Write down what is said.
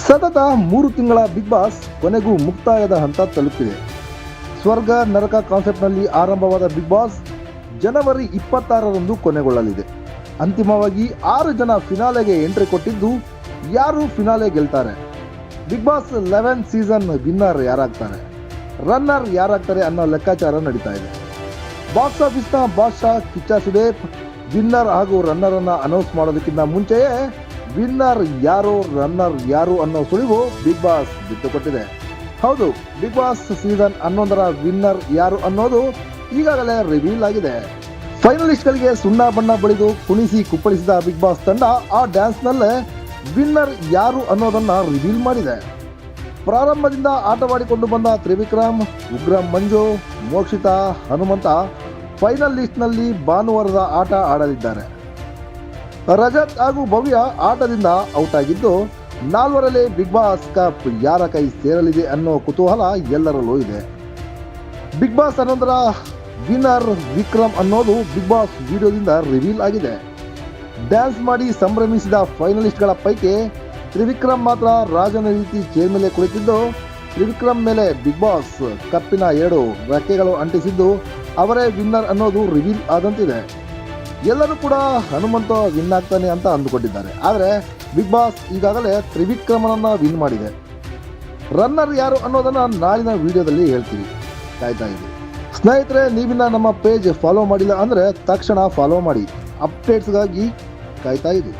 ಸತತ 3 ತಿಂಗಳ big boss ಕೊನೆಗೂ ಮುಕ್ತಾಯದ ಹಂತ ತಲುಪಿದೆ. ಸ್ವರ್ಗ ನರಕ ಕಾನ್ಸೆಪ್ಟ್ನಲ್ಲಿ ಆರಂಭವಾದ ಬಿಗ್ ಬಾಸ್ ಜನವರಿ 26ರಂದು ಕೊನೆಗೊಳ್ಳಲಿದೆ. ಅಂತಿಮವಾಗಿ 6 ಜನ ಫಿನಾಲೆಗೆ ಎಂಟ್ರಿ ಕೊಟ್ಟಿದ್ದು, ಯಾರು ಫಿನಾಲೆ ಗೆಲ್ತಾರೆ, ಬಿಗ್ ಬಾಸ್ 11 ಸೀಸನ್ ವಿನ್ನರ್ ಯಾರಾಗ್ತಾರೆ, ರನ್ನರ್ ಯಾರಾಗ್ತಾರೆ ಅನ್ನೋ ಲೆಕ್ಕಾಚಾರ ನಡೀತಾ ಇದೆ. ಬಾಕ್ಸ್ ಆಫೀಸ್ನ ಬಾದ್ಶಾ ಕಿಚ್ಚ ಸುದೀಪ್ ವಿನ್ನರ್ ಹಾಗೂ ರನ್ನರ್ ಅನ್ನ ಅನೌನ್ಸ್ ಮಾಡೋದಕ್ಕಿಂತ ಮುಂಚೆಯೇ ವಿನ್ನರ್ ಯಾರು ರನ್ನರ್ ಯಾರು ಅನ್ನೋ ಸುಳಿವು ಬಿಗ್ ಬಾಸ್ ಬಿಟ್ಟುಕೊಟ್ಟಿದೆ. ಹೌದು, ಬಿಗ್ ಬಾಸ್ ಸೀಸನ್ 11ರ ವಿನ್ನರ್ ಯಾರು ಅನ್ನೋದು ಈಗಾಗಲೇ ರಿವೀಲ್ ಆಗಿದೆ. ಫೈನಲಿಸ್ಟ್ಗಳಿಗೆ ಸುಣ್ಣ ಬಣ್ಣ ಬಳಿದು ಕುಣಿಸಿ ಕುಪ್ಪಳಿಸಿದ ಬಿಗ್ ಬಾಸ್ ತಂಡ ಆ ಡ್ಯಾನ್ಸ್ನಲ್ಲೇ ವಿನ್ನರ್ ಯಾರು ಅನ್ನೋದನ್ನ ರಿವೀಲ್ ಮಾಡಿದೆ. ಪ್ರಾರಂಭದಿಂದ ಆಟವಾಡಿಕೊಂಡು ಬಂದ ತ್ರಿವಿಕ್ರಮ್, ಉಗ್ರಂ ಮಂಜು, ಮೋಕ್ಷಿತಾ, ಹನುಮಂತ ಫೈನಲ್ ಲಿಸ್ಟ್ನಲ್ಲಿ ಭಾನುವಾರದ ಆಟ ಆಡಲಿದ್ದಾರೆ. ರಜತ್ ಹಾಗೂ ಭವ್ಯ ಆಟದಿಂದ ಔಟ್ ಆಗಿದ್ದು, 4ರಲ್ಲಿ ಬಿಗ್ ಬಾಸ್ ಕಪ್ ಯಾರ ಕೈ ಸೇರಲಿದೆ ಅನ್ನೋ ಕುತೂಹಲ ಎಲ್ಲರಲ್ಲೂ ಇದೆ. ಬಿಗ್ ಬಾಸ್ 11ರ ವಿನ್ನರ್ ವಿಕ್ರಮ್ ಅನ್ನೋದು ಬಿಗ್ ಬಾಸ್ ವಿಡಿಯೋದಿಂದ ರಿವೀಲ್ ಆಗಿದೆ. ಡ್ಯಾನ್ಸ್ ಮಾಡಿ ಸಂಭ್ರಮಿಸಿದ ಫೈನಲಿಸ್ಟ್ಗಳ ಪೈಕಿ ತ್ರಿವಿಕ್ರಮ್ ಮಾತ್ರ ರಾಜನ ರೀತಿ ಚೇರ್ ಮೇಲೆ ಕುಳಿತಿದ್ದು, ತ್ರಿವಿಕ್ರಮ್ ಮೇಲೆ ಬಿಗ್ ಬಾಸ್ ಕಪ್ಪಿನ 2 ರೆಕ್ಕೆಗಳು ಅಂಟಿಸಿದ್ದು ಅವರೇ ವಿನ್ನರ್ ಅನ್ನೋದು ರಿವೀಲ್ ಆದಂತಿದೆ. ಎಲ್ಲರೂ ಕೂಡ ಹನುಮಂತ ವಿನ್ ಆಗ್ತಾನೆ ಅಂತ ಅಂದುಕೊಂಡಿದ್ದಾರೆ. ಆದರೆ ಬಿಗ್ ಬಾಸ್ ಈಗಾಗಲೇ ತ್ರಿವಿಕ್ರಮನನ್ನ ವಿನ್ ಮಾಡಿದೆ. ರನ್ನರ್ ಯಾರು ಅನ್ನೋದನ್ನ ನಾಳಿನ ವಿಡಿಯೋದಲ್ಲಿ ಹೇಳ್ತೀವಿ, ಕಾಯ್ತಾ ಇದೆ. ಸ್ನೇಹಿತರೆ, ನೀವಿನ್ನ ನಮ್ಮ ಪೇಜ್ ಫಾಲೋ ಮಾಡಿಲ್ಲ ಅಂದರೆ ತಕ್ಷಣ ಫಾಲೋ ಮಾಡಿ. ಅಪ್ಡೇಟ್ಸ್ಗಾಗಿ ಕಾಯ್ತಾ ಇದೆ.